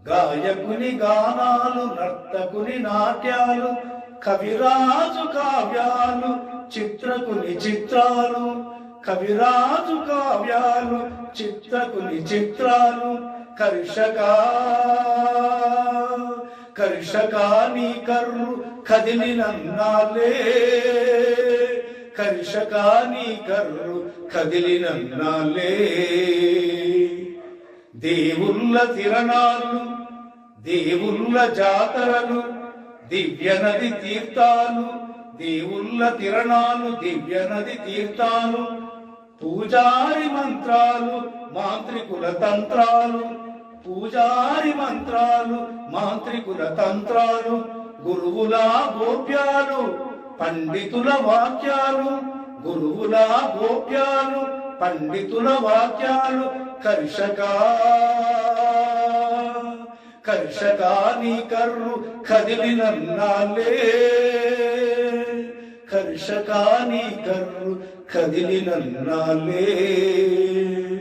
గాయకుని గానాలు, నర్తకుని నాట్యాలు, కవిరాజు కావ్యాలు, చిత్రకుని చిత్రాలు, కవిరాజు కావ్యాలు, చిత్రకుని చిత్రాలు, కర్షకా నీ కర్రు కదిలినన్నాలే, కర్షకా నీ కర్రు కదిలినన్నాలే. దేవుళ్ళ తిరణాలు, దేవుళ్ళ జాతరలు, దివ్య నది తీర్థాలు, దేవుళ్ళ తిరణాలు, దివ్య నది తీర్థాలు, పూజారి మంత్రాలు, మాంత్రికుల తంత్రాలు, పూజారి మంత్రాలు, మాంత్రికుల తంత్రాలు, గురువుల గోప్యాలు, పండితుల వాక్యాలు, గురువుల గోప్యాలు, పండితుల వాక్యాలు, కర్షకా నీ కర్రు కదిలినన్నాలే, కర్షకా నీ కర్రు కదిలినన్నాలే.